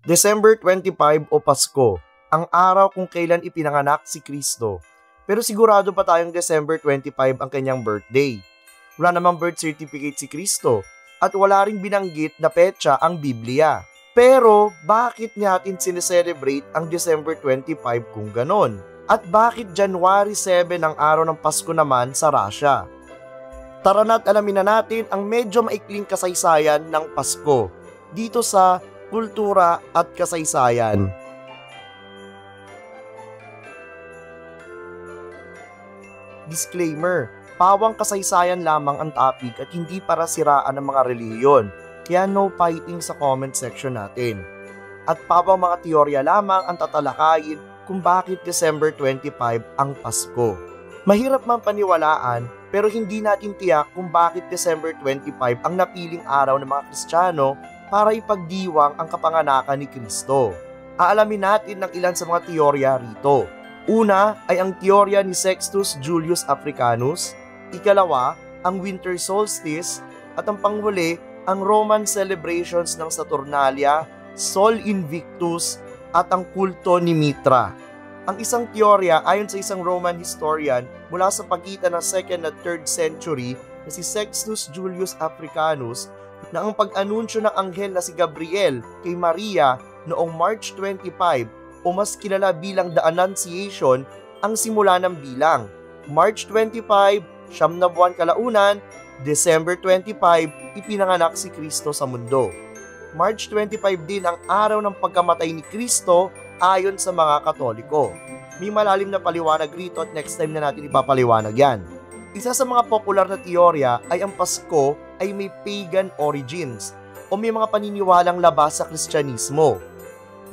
December 25 o Pasko, ang araw kung kailan ipinanganak si Kristo. Pero sigurado pa tayong December 25 ang kanyang birthday. Wala namang birth certificate si Kristo at wala ring binanggit na petsa ang Biblia. Pero bakit natin sineselebrate ang December 25 kung ganon? At bakit January 7 ang araw ng Pasko naman sa Russia? Tara na't alamin na natin ang medyo maikling kasaysayan ng Pasko dito sa Kultura at Kasaysayan. Disclaimer, pawang kasaysayan lamang ang topic at hindi para siraan ng mga relihiyon, kaya no fighting sa comment section natin. At pawang mga teorya lamang ang tatalakayin kung bakit December 25 ang Pasko. Mahirap man paniwalaan pero hindi natin tiyak kung bakit December 25 ang napiling araw ng mga Kristiyano para ipagdiwang ang kapanganakan ni Kristo. Aalamin natin ng ilan sa mga teorya rito. Una ay ang teorya ni Sextus Julius Africanus, ikalawa ang winter solstice, at ang panghuli ang Roman celebrations ng Saturnalia, Sol Invictus, at ang kulto ni Mitra. Ang isang teorya ayon sa isang Roman historian mula sa pagitan ng 2nd at 3rd century na si Sextus Julius Africanus na ang pag-anunsyo ng anghel na si Gabriel kay Maria noong March 25 o mas kilala bilang The Annunciation ang simula ng bilang. March 25, siyam na buwan kalaunan, December 25, ipinanganak si Kristo sa mundo. March 25 din ang araw ng pagkamatay ni Kristo ayon sa mga Katoliko. May malalim na paliwanag rito at next time na natin ipapaliwanag yan. Isa sa mga popular na teorya ay ang Pasko ay may pagan origins o may mga paniniwalang labas sa Kristyanismo.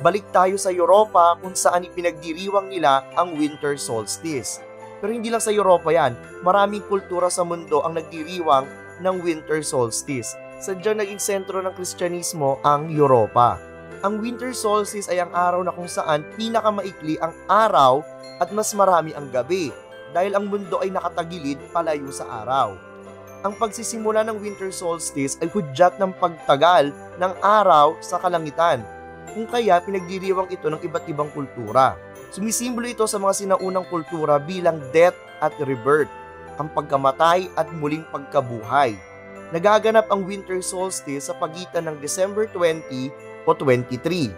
Balik tayo sa Europa kung saan ipinagdiriwang nila ang winter solstice. Pero hindi lang sa Europa yan, maraming kultura sa mundo ang nagdiriwang ng winter solstice. Sadyang naging sentro ng Kristyanismo ang Europa. Ang winter solstice ay ang araw na kung saan pinakamaikli ang araw at mas marami ang gabi dahil ang mundo ay nakatagilid palayo sa araw. Ang pagsisimula ng winter solstice ay hudyat ng pagtagal ng araw sa kalangitan, kung kaya pinagdiriwang ito ng iba't ibang kultura. Sumisimbolo ito sa mga sinaunang kultura bilang death at rebirth, ang pagkamatay at muling pagkabuhay. Nagaganap ang winter solstice sa pagitan ng December 20 o 23.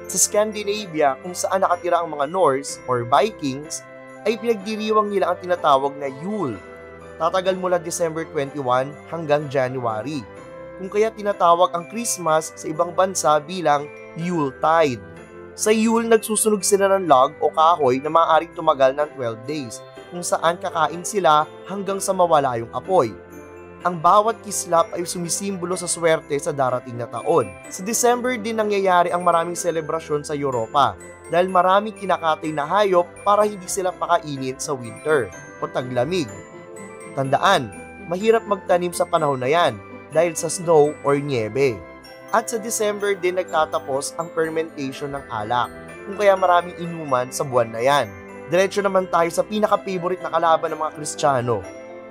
Sa Scandinavia, kung saan nakatira ang mga Norse or Vikings, ay pinagdiriwang nila ang tinatawag na Yule. Tatagal mula December 21 hanggang January. Kung kaya tinatawag ang Christmas sa ibang bansa bilang Yuletide. Sa Yule, nagsusunog sila ng log o kahoy na maaaring tumagal ng 12 days, kung saan kakain sila hanggang sa mawala yung apoy. Ang bawat kislap ay sumisimbolo sa swerte sa darating na taon. Sa December din nangyayari ang maraming selebrasyon sa Europa dahil maraming kinakatay na hayop para hindi sila pakainin sa winter o taglamig. Tandaan, mahirap magtanim sa panahon na yan dahil sa snow or niebe. At sa December din nagtatapos ang fermentation ng alak, kung kaya maraming inuman sa buwan na yan. Diretso naman tayo sa pinaka-favorite na kalaban ng mga Kristiyano,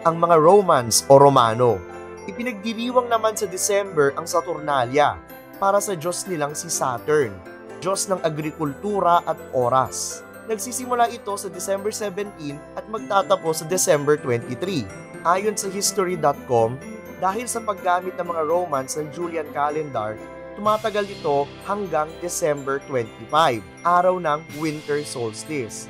ang mga Romans o Romano. Ipinagdiriwang naman sa December ang Saturnalia para sa Diyos nilang si Saturn, Diyos ng agrikultura at oras. Nagsisimula ito sa December 17 at magtatapos sa December 23. Ayon sa History.com, dahil sa paggamit ng mga Romans ng Julian calendar, tumatagal ito hanggang December 25, araw ng winter solstice.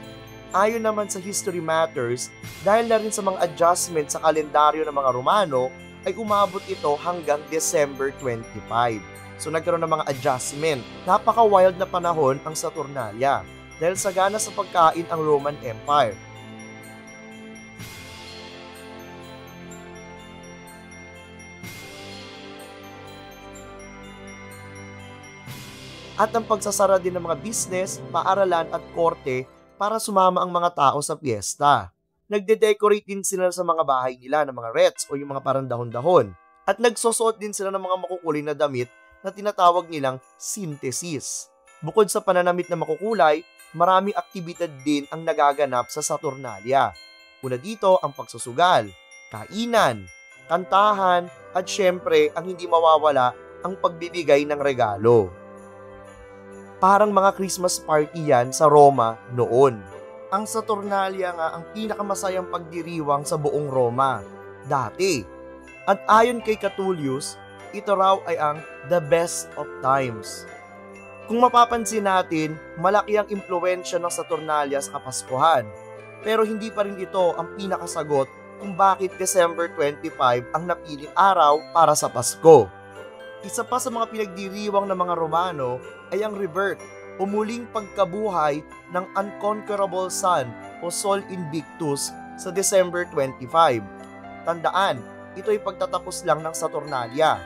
Ayon naman sa History Matters, dahil na rin sa mga adjustment sa kalendaryo ng mga Romano, ay umabot ito hanggang December 25. So nagkaroon ng mga adjustment. Napaka-wild na panahon ang Saturnalia dahil sagana sa pagkain ang Roman Empire. At ang pagsasara din ng mga business, paaralan at korte para sumama ang mga tao sa piyesta. Nagde-decorate din sila sa mga bahay nila ng mga wreaths o yung mga parang dahon-dahon. At nagsusuot din sila ng mga makukulay na damit na tinatawag nilang synthesis. Bukod sa pananamit na makukulay, maraming aktibidad din ang nagaganap sa Saturnalia. Una dito ang pagsusugal, kainan, kantahan, at syempre ang hindi mawawala ang pagbibigay ng regalo. Parang mga Christmas party yan sa Roma noon. Ang Saturnalia nga ang pinakamasayang pagdiriwang sa buong Roma dati. At ayon kay Catullus, ito raw ay ang the best of times. Kung mapapansin natin, malaki ang impluwensya ng Saturnalia sa Kapaskuhan. Pero hindi pa rin ito ang pinakasagot kung bakit December 25 ang napiling araw para sa Pasko. Isa pa sa mga pinagdiriwang ng mga Romano ay ang rebirth o muling pagkabuhay ng unconquerable sun o Sol Invictus sa December 25. Tandaan, ito ay pagtatapos lang ng Saturnalia.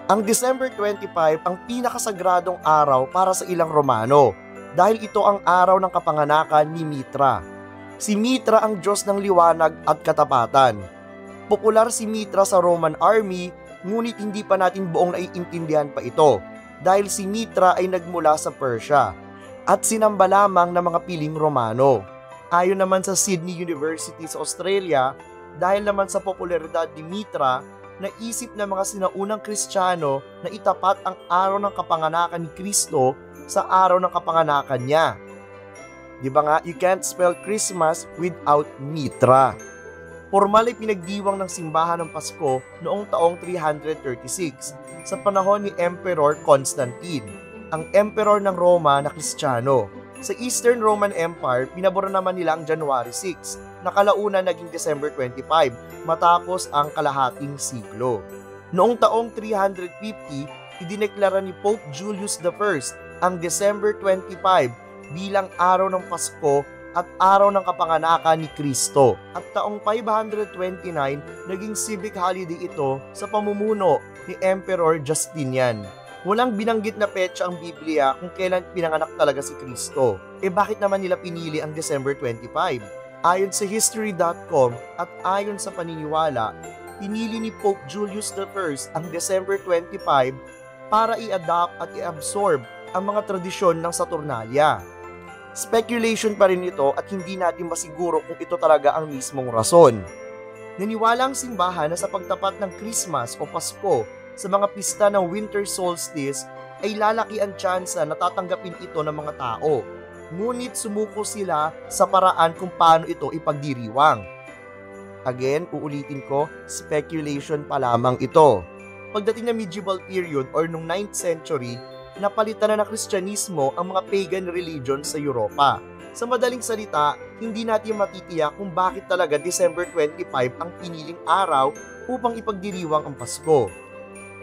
Ang December 25 ang pinakasagradong araw para sa ilang Romano dahil ito ang araw ng kapanganakan ni Mitra. Si Mitra ang Diyos ng liwanag at katapatan. Popular si Mitra sa Roman army, ngunit hindi pa natin buong naiintindihan pa ito dahil si Mitra ay nagmula sa Persia at sinamba lamang ng mga piling Romano. Ayon naman sa Sydney University sa Australia, dahil naman sa popularidad ni Mitra, naisip ng mga sinaunang Kristiyano na itapat ang araw ng kapanganakan ni Kristo sa araw ng kapanganakan niya. Di ba nga, you can't spell Christmas without Mitra. Formal ay pinagdiwang ng simbahan ng Pasko noong taong 336 sa panahon ni Emperor Constantine, ang emperor ng Roma na Kristiyano. Sa Eastern Roman Empire, pinabura naman nila ang January 6, na kalaunan naging December 25 matapos ang kalahating siglo. Noong taong 350, idineklara ni Pope Julius I ang December 25 bilang araw ng Pasko at araw ng kapanganakan ni Kristo. At taong 529, naging civic holiday ito sa pamumuno ni Emperor Justinian. Walang binanggit na petsa ang Biblia kung kailan pinanganak talaga si Kristo. Bakit naman nila pinili ang December 25? Ayon sa History.com at ayon sa paniniwala, pinili ni Pope Julius I ang December 25 para i-adapt at i-absorb ang mga tradisyon ng Saturnalia. Speculation pa rin ito at hindi natin masiguro kung ito talaga ang mismong rason. Naniwala ang simbahan na sa pagtapat ng Christmas o Pasko sa mga pista ng winter solstice ay lalaki ang tsansa na tatanggapin ito ng mga tao. Ngunit sumuko sila sa paraan kung paano ito ipagdiriwang. Again, uulitin ko, speculation pa lamang ito. Pagdating ng medieval period or nung 9th century, napalitan na ng Kristyanismo ang mga pagan religions sa Europa. Sa madaling salita, hindi natin matitiyak kung bakit talaga December 25 ang piniling araw upang ipagdiriwang ang Pasko.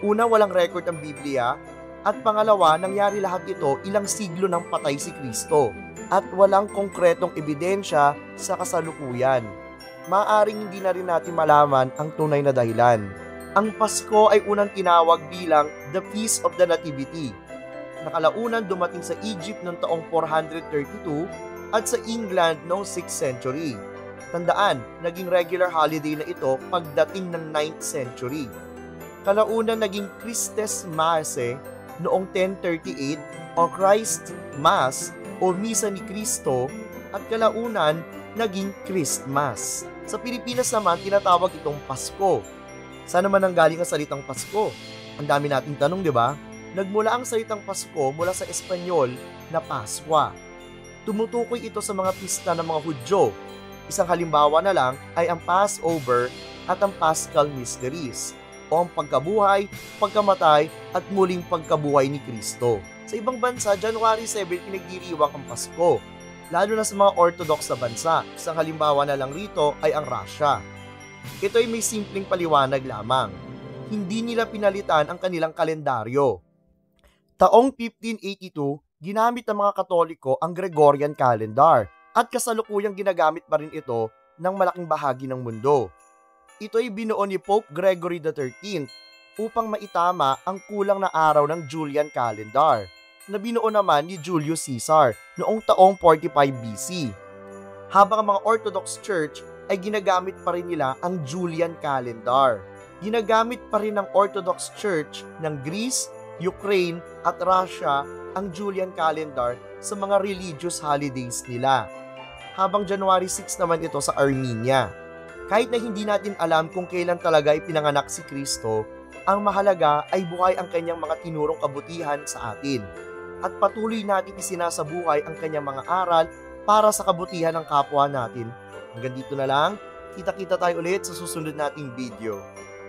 Una, walang record ang Biblia, at pangalawa, nangyari lahat ito ilang siglo nang patay si Kristo, at walang konkretong ebidensya sa kasalukuyan. Maaring hindi na rin natin malaman ang tunay na dahilan. Ang Pasko ay unang tinawag bilang the Feast of the Nativity. Nakalaunan dumating sa Egypt noong taong 432 at sa England noong 6th century. Tandaan, naging regular holiday na ito pagdating ng 9th century. Kalaunan naging Christes Masse noong 1038 o Christ Mass o Misa ni Kristo at kalaunan naging Christmas. Sa Pilipinas naman tinatawag itong Pasko. Saan naman ang galing ang salitang Pasko? Ang dami nating tanong, di ba? Nagmula ang salitang Pasko mula sa Espanyol na Pascua. Tumutukoy ito sa mga pista ng mga Hudyo. Isang halimbawa na lang ay ang Passover at ang Paschal Mysteries o ang pagkabuhay, pagkamatay at muling pagkabuhay ni Kristo. Sa ibang bansa, January 7 pinagdiriwang ang Pasko, lalo na sa mga Orthodox na bansa. Isang halimbawa na lang rito ay ang Russia. Ito ay may simpleng paliwanag lamang. Hindi nila pinalitan ang kanilang kalendaryo. Taong 1582, ginamit ng mga Katoliko ang Gregorian calendar at kasalukuyang ginagamit pa rin ito ng malaking bahagi ng mundo. Ito ay binuo ni Pope Gregory XIII upang maitama ang kulang na araw ng Julian calendar na binuo naman ni Julius Caesar noong taong 45 BC. Habang ang mga Orthodox Church ay ginagamit pa rin nila ang Julian calendar. Ginagamit pa rin ng Orthodox Church ng Greece, Ukraine at Russia ang Julian calendar sa mga religious holidays nila. Habang January 6 naman ito sa Armenia. Kahit na hindi natin alam kung kailan talaga ipinanganak si Kristo, ang mahalaga ay buhay ang kanyang mga tinurong kabutihan sa atin. at patuloy natin isinasabuhay ang kanyang mga aral para sa kabutihan ng kapwa natin. Hanggang dito na lang, kita-kita tayo ulit sa susunod nating video.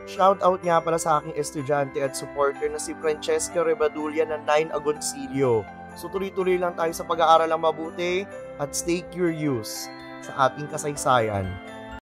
Shoutout nga pala sa aking estudyante at supporter na si Francesca Rebadulia ng 9 Agoncillo. So tuloy-tuloy lang tayo sa pag-aaral ng mabuti at stay curious sa ating kasaysayan.